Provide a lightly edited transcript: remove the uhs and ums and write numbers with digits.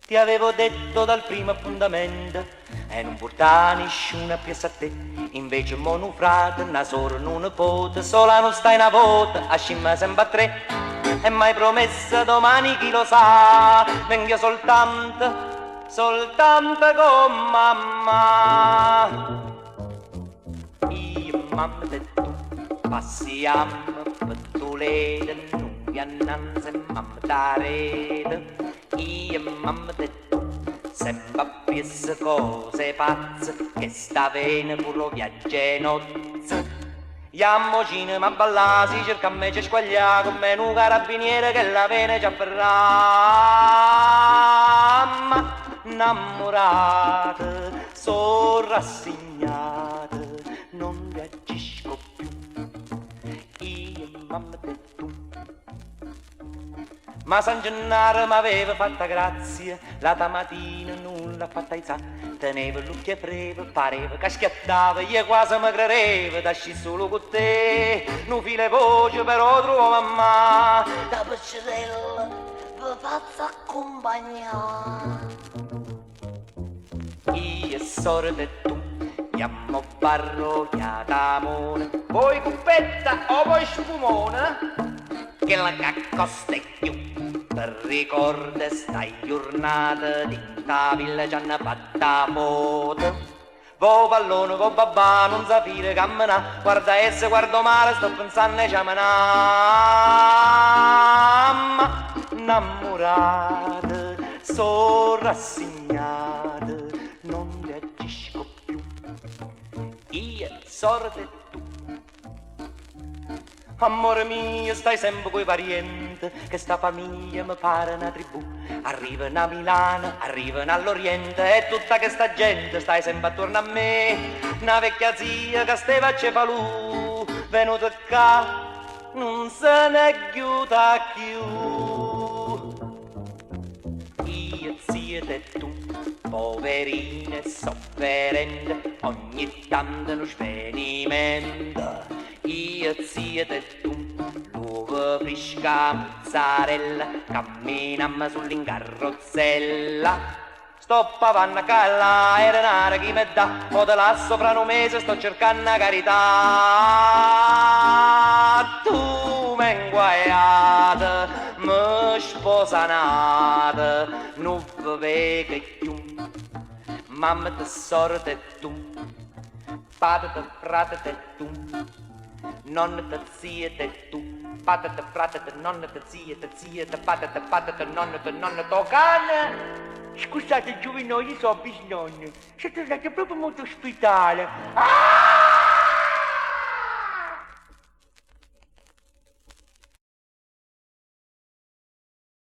Ti avevo detto dal primo appuntamento e non portare nessuna più a te. Invece mo' nu frate, una sorella, un nipote, sola non stai una volta, a scimma sempre a tre. E mai promessa domani chi lo sa, venga soltanto con mamma. Io, mamma e tu passiamo per Toledo, non viannanza e mamma da rete. Io, mamma e tu sempre a piesse cose pazze, che sta bene pure viaggia nozze. Iammo cinema a ballare, cerca a me c'è squaglia come un carabiniere che la vene già ferrama. Innamorate, sono rassegnate, non reagisco più. Io, mamma e tu. Ma San Gennaro m'aveva fatta grazia, la mattina nulla fatta i sa. Teneva l'occhio frevo, pareva che schiattava, io quasi mi credeva, dasci solo con te. Non file voce però trovo mamma, da pescatella vi faccio accompagnare. Io e sorte e tu, chiamo parrocchiata amore, vuoi cuppetta o vuoi spumone? Che la caccosta è più. Per ricorda stai giornata di ta villa ci hanno fatta foto. Vo pallone, vo babà, non sapere camminà, guarda esse, guardo male, sto pensando a mamma. Innamorate, sono rassegnate, non reagisco più. Io, sorte e tu. Amore mio, stai sempre coi parienti, che sta famiglia mi pare una tribù. Arrivano a Milano, arrivano all'Oriente, e tutta questa gente stai sempre attorno a me. Una vecchia zia che stava a Cefalù, venuta qua, non se ne chiuda più. Io, zia e tu, poverine sofferente, ogni tanto uno svenimento. Io, zia e tu, l'uovo fresca mozzarella, camminiamo sull'incarrozzella. Sto pavanna calla e denaro chi mi dà, mo te là sopra un mese sto cercando la carità. Tu m'hai inguaiata, mi sposanata, non vede più. Mamma te sorte e tu, padre te frate e tu, nonna te zia e tu, padre te frate te nonna te zia te padre te nonna te cane. Scusate giovinosi, so bisnonno, siete stati proprio molto ospitali. Ah!